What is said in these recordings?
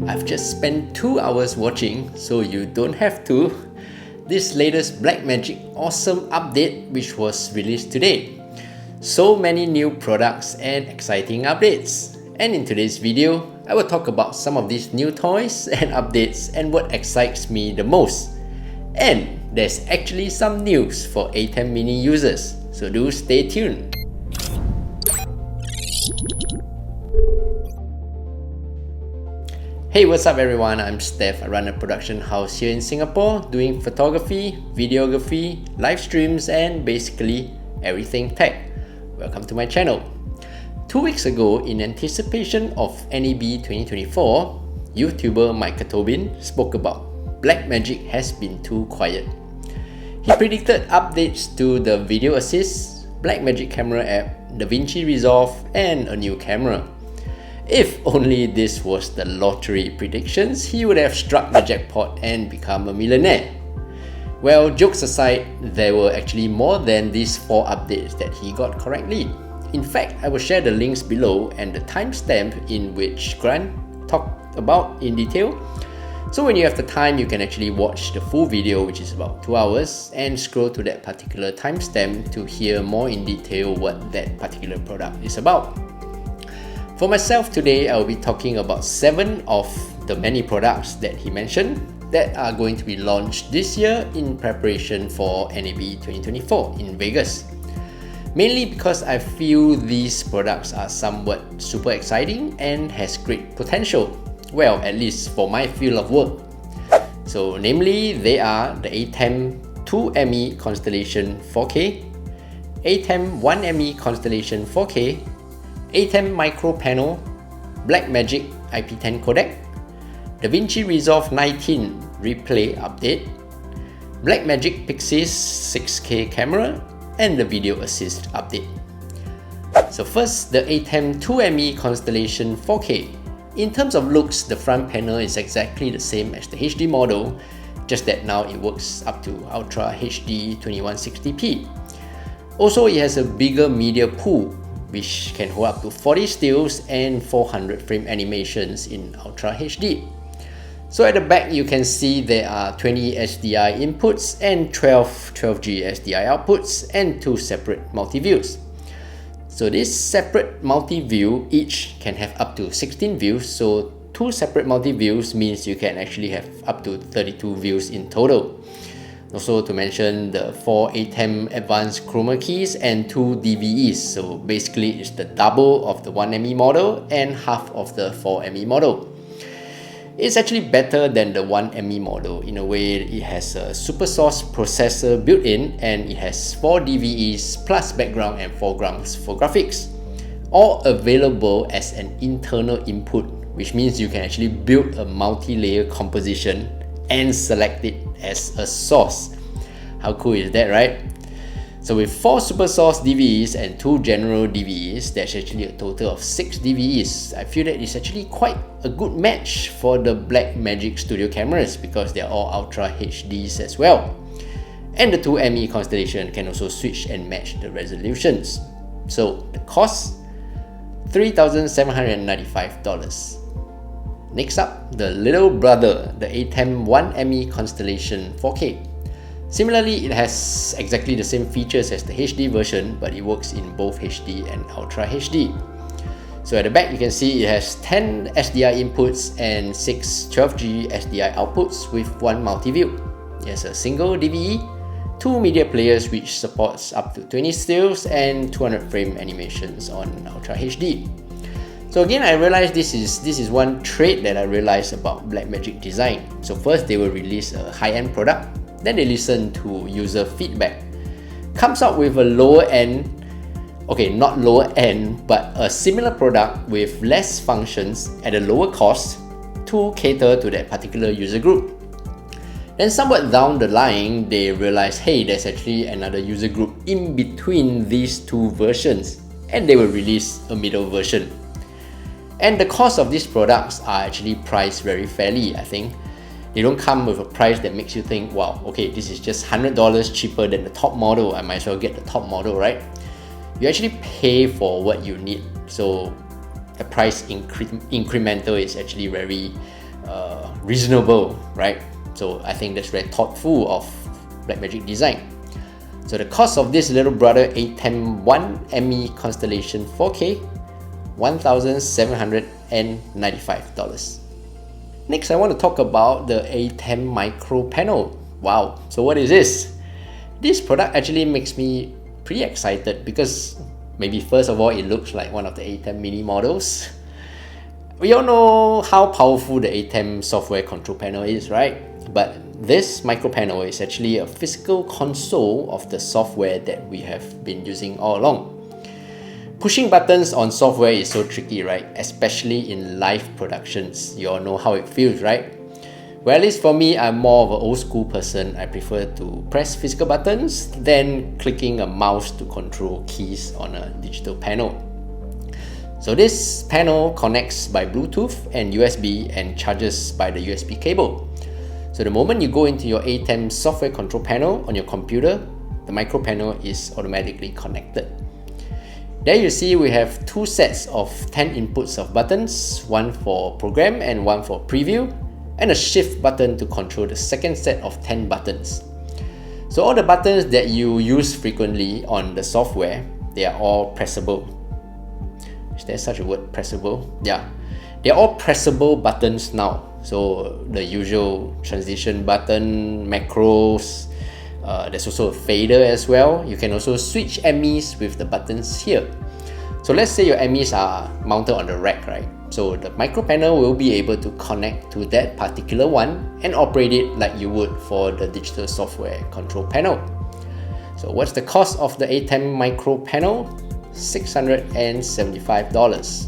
I've just spent 2 hours watching, so you don't have to, this latest Blackmagic Awesome update which was released today. So many new products and exciting updates. And in today's video, I will talk about some of these new toys and updates and what excites me the most. And there's actually some news for Atem Mini users, so do stay tuned. Hey, what's up everyone? I'm Steph. I run a production house here in Singapore doing photography, videography, live streams and basically everything tech. Welcome to my channel. 2 weeks ago, in anticipation of NAB 2024, YouTuber Mike Tobin spoke about Blackmagic has been too quiet. He predicted updates to the Video Assist, Blackmagic camera app, DaVinci Resolve and a new camera. If only this was the lottery predictions, he would have struck the jackpot and become a millionaire. Well, jokes aside, there were actually more than these 4 updates that he got correctly. In fact, I will share the links below and the timestamp in which Grant talked about in detail. So when you have the time, you can actually watch the full video, which is about 2 hours, and scroll to that particular timestamp to hear more in detail what that particular product is about. For myself today, I will be talking about 7 of the many products that he mentioned that are going to be launched this year in preparation for NAB 2024 in Vegas. Mainly because I feel these products are somewhat super exciting and has great potential. Well, at least for my field of work. So namely, they are the Atem 2ME Constellation 4K, Atem 1ME Constellation 4K, Atem Micro Panel, Blackmagic IP10 Codec, DaVinci Resolve 19 Replay Update, Blackmagic Pyxis 6K camera, and the Video Assist update. So first, the Atem 2ME Constellation 4K. In terms of looks, the front panel is exactly the same as the HD model, just that now it works up to Ultra HD 2160p. Also, it has a bigger media pool, which can hold up to 40 stills and 400 frame animations in Ultra HD. So at the back, you can see there are 20 SDI inputs and 12 12G SDI outputs and 2 separate multi-views. So this separate multi-view each can have up to 16 views, so 2 separate multi-views means you can actually have up to 32 views in total. Also to mention the 4 Atem advanced chroma keys and 2 DVEs, so basically it's the double of the 1ME model and half of the 4ME model. It's actually better than the 1ME model in a way. It has a super source processor built in and it has 4 DVEs plus background and foregrounds for graphics, all available as an internal input, which means you can actually build a multi-layer composition and select it as a source. How cool is that, right? So with 4 super source DVEs and 2 general DVEs, that's actually a total of 6 DVEs. I feel that it's actually quite a good match for the Blackmagic studio cameras because they're all Ultra HDs as well. And the 2ME Constellation can also switch and match the resolutions. So the cost, $3,795. Next up, the little brother, the Atem 1ME Constellation 4K. Similarly, it has exactly the same features as the HD version, but it works in both HD and Ultra HD. So at the back, you can see it has 10 SDI inputs and 6 12G SDI outputs with 1 multi-view. It has a single DVE, 2 media players which supports up to 20 stills and 200 frame animations on Ultra HD. So again, I realized this is one trait that I realized about Blackmagic design. So first, they will release a high-end product, then they listen to user feedback, comes out with a lower end, okay, not lower end, but a similar product with less functions at a lower cost to cater to that particular user group. Then somewhat down the line, they realize, hey, there's actually another user group in between these 2 versions, and they will release a middle version. And the cost of these products are actually priced very fairly, I think. They don't come with a price that makes you think, wow, okay, this is just $100 cheaper than the top model, I might as well get the top model, right? You actually pay for what you need, so the price incremental is actually very reasonable, right? So I think that's very thoughtful of Blackmagic design. So the cost of this little brother Atem Mini Constellation 4K, $1,795. Next, I want to talk about the Atem Micro Panel. Wow, so what is this? This product actually makes me pretty excited because maybe first of all, it looks like one of the Atem Mini models. We all know how powerful the Atem software control panel is, right? But this micro panel is actually a physical console of the software that we have been using all along. Pushing buttons on software is so tricky, right? Especially in live productions. You all know how it feels, right? Well, at least for me, I'm more of an old school person. I prefer to press physical buttons than clicking a mouse to control keys on a digital panel. So this panel connects by Bluetooth and USB and charges by the USB cable. So the moment you go into your Atem software control panel on your computer, the micro panel is automatically connected. There you see we have two sets of 10 inputs of buttons, one for program and one for preview, and a shift button to control the second set of 10 buttons. So all the buttons that you use frequently on the software, they are all pressable. Is there such a word, pressable? Yeah, they're all pressable buttons now. So the usual transition button, macros, there's also a fader as well. You can also switch MEs with the buttons here. So let's say your MEs are mounted on the rack, right? So the micro panel will be able to connect to that particular one and operate it like you would for the digital software control panel. So what's the cost of the Atem micro panel? $675.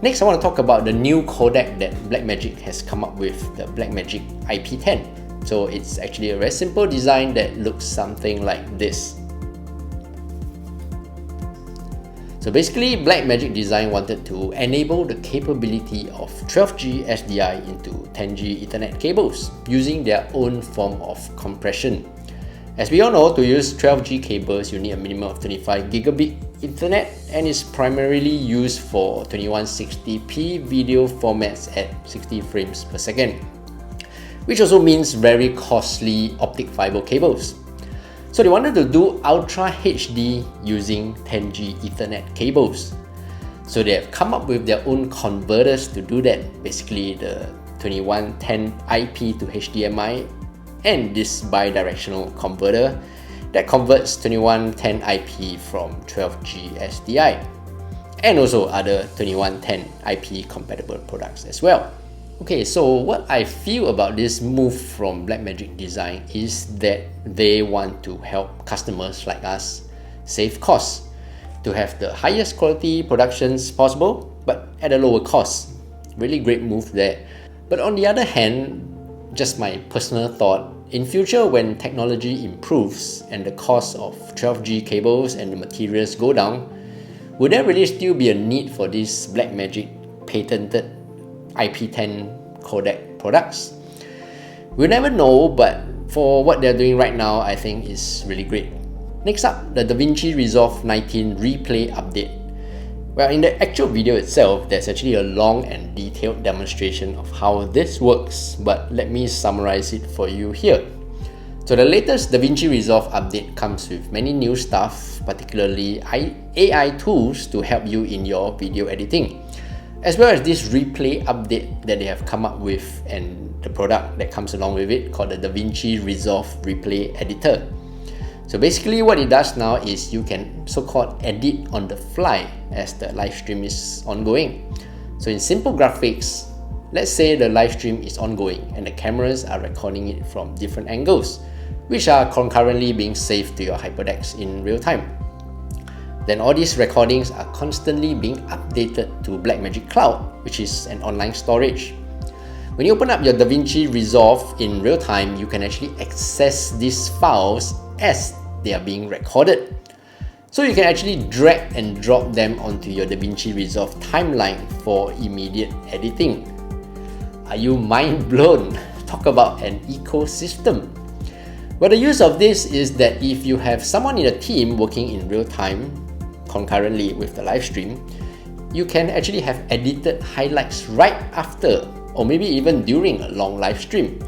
Next, I want to talk about the new codec that Blackmagic has come up with, the Blackmagic IP10. So it's actually a very simple design that looks something like this. So basically, Blackmagic Design wanted to enable the capability of 12G SDI into 10G Ethernet cables using their own form of compression. As we all know, to use 12G cables, you need a minimum of 25 gigabit Ethernet, and is primarily used for 2160p video formats at 60 frames per second, which also means very costly optic fiber cables. So they wanted to do Ultra HD using 10G Ethernet cables. So they have come up with their own converters to do that, basically the 2110 IP to HDMI and this bidirectional converter that converts 2110 IP from 12G SDI, and also other 2110 IP compatible products as well. Okay, so what I feel about this move from Blackmagic Design is that they want to help customers like us save costs, to have the highest quality productions possible, but at a lower cost. Really great move there. But on the other hand, just my personal thought, in future when technology improves and the cost of 12G cables and the materials go down, would there really still be a need for these Blackmagic patented IP10 codec products? We'll never know, but for what they're doing right now, I think is really great. Next up, the DaVinci Resolve 19 replay update. Well, in the actual video itself, there's actually a long and detailed demonstration of how this works, but let me summarize it for you here. So the latest DaVinci Resolve update comes with many new stuff, particularly AI tools to help you in your video editing, as well as this replay update that they have come up with and the product that comes along with it called the DaVinci Resolve Replay Editor. So basically what it does now is you can so-called edit on the fly as the live stream is ongoing. So in simple graphics, let's say the live stream is ongoing and the cameras are recording it from different angles, which are concurrently being saved to your HyperDecks in real time. Then all these recordings are constantly being updated to Blackmagic Cloud, which is an online storage. When you open up your DaVinci Resolve in real time, you can actually access these files as they are being recorded. So you can actually drag and drop them onto your DaVinci Resolve timeline for immediate editing. Are you mind blown? Talk about an ecosystem. Well, the use of this is that if you have someone in a team working in real time concurrently with the live stream, you can actually have edited highlights right after or maybe even during a long live stream,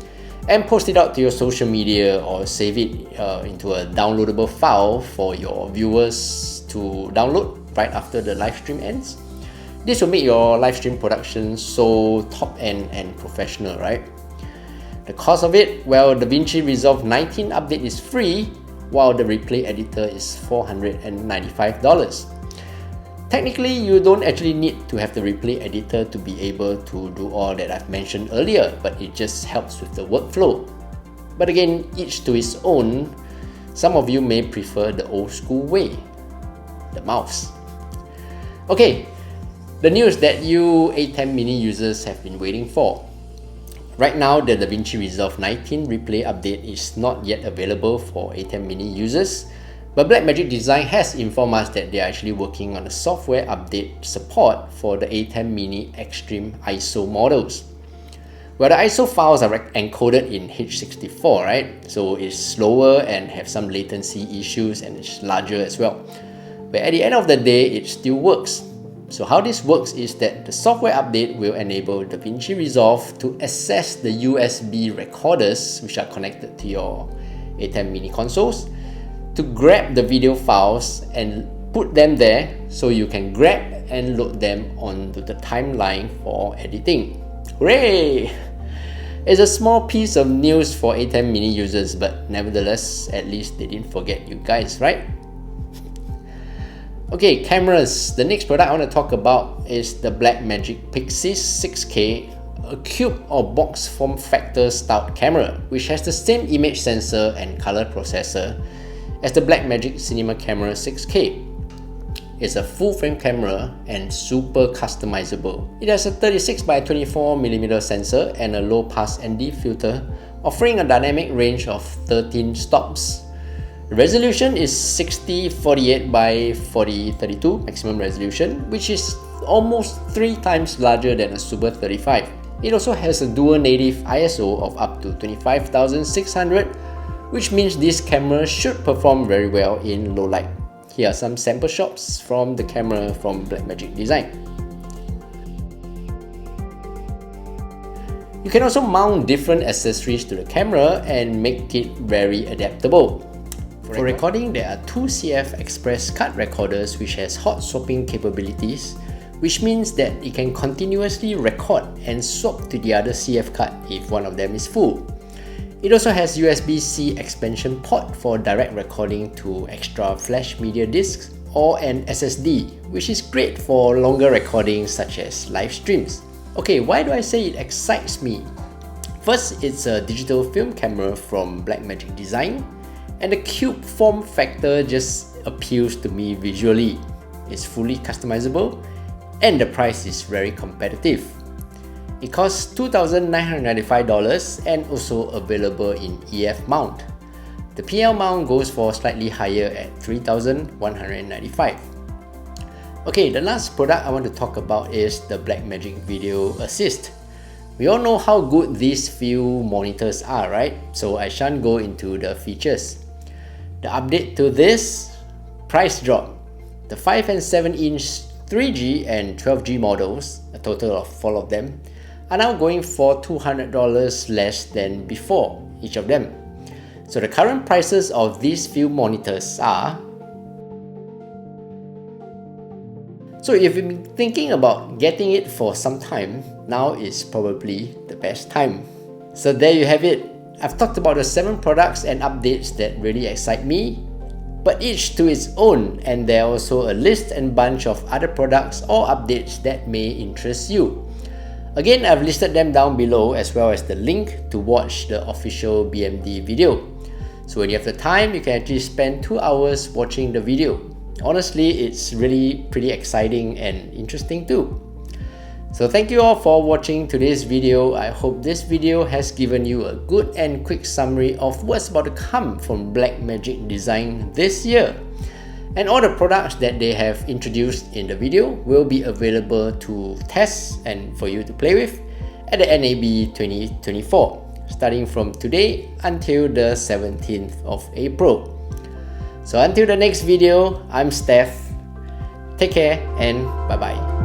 and post it out to your social media or save it into a downloadable file for your viewers to download right after the live stream ends. This will make your live stream production so top end and professional, right? The cost of it, well, DaVinci Resolve 19 update is free, while the replay editor is $495. Technically, you don't actually need to have the replay editor to be able to do all that I've mentioned earlier, but it just helps with the workflow. But again, each to his own. Some of you may prefer the old school way, the mouse. Okay, the news that you Atem Mini users have been waiting for. Right now, the DaVinci Resolve 19 replay update is not yet available for Atem Mini users, but Blackmagic Design has informed us that they are actually working on a software update support for the Atem Mini Extreme ISO models. Well, the ISO files are encoded in H64, right? So it's slower and have some latency issues, and it's larger as well. But at the end of the day, it still works. So how this works is that the software update will enable DaVinci Resolve to access the USB recorders which are connected to your Atem Mini consoles, to grab the video files and put them there so you can grab and load them onto the timeline for editing. Hooray! It's a small piece of news for Atem Mini users, but nevertheless, at least they didn't forget you guys, right? Okay, cameras. The next product I want to talk about is the Blackmagic Pyxis 6K, a cube or box form factor styled camera, which has the same image sensor and color processor as the Blackmagic Cinema Camera 6K. It's a full frame camera and super customizable. It has a 36x24mm sensor and a low pass ND filter, offering a dynamic range of 13 stops. The resolution is 6048x4032 maximum resolution, which is almost 3 times larger than a Super 35. It also has a dual native ISO of up to 25,600, which means this camera should perform very well in low light. Here are some sample shots from the camera from Blackmagic Design. You can also mount different accessories to the camera and make it very adaptable. For recording, there are 2 CF Express card recorders which has hot swapping capabilities, which means that it can continuously record and swap to the other CF card if one of them is full. It also has USB-C expansion port for direct recording to extra flash media disks or an SSD, which is great for longer recordings such as live streams. Okay, why do I say it excites me? First, it's a digital film camera from Blackmagic Design, and the cube form factor just appeals to me visually. It's fully customizable and the price is very competitive. It costs $2,995 and also available in EF mount. The PL mount goes for slightly higher at $3,195. Okay, the last product I want to talk about is the Blackmagic Video Assist. We all know how good these few monitors are, right? So I shan't go into the features. The update to this, price drop. The 5 and 7 inch 3G and 12G models, a total of 4 of them, are now going for $200 less than before, each of them. So the current prices of these few monitors are... So if you've been thinking about getting it for some time, now is probably the best time. So there you have it. I've talked about the 7 products and updates that really excite me, but each to its own, and there are also a list and bunch of other products or updates that may interest you. Again, I've listed them down below as well as the link to watch the official BMD video. So when you have the time, you can actually spend 2 hours watching the video. Honestly, it's really pretty exciting and interesting too. So thank you all for watching today's video. I hope this video has given you a good and quick summary of what's about to come from Blackmagic Design this year. And all the products that they have introduced in the video will be available to test and for you to play with at the NAB 2024, starting from today until the 17th of April. So until the next video, I'm Steph. Take care and bye-bye.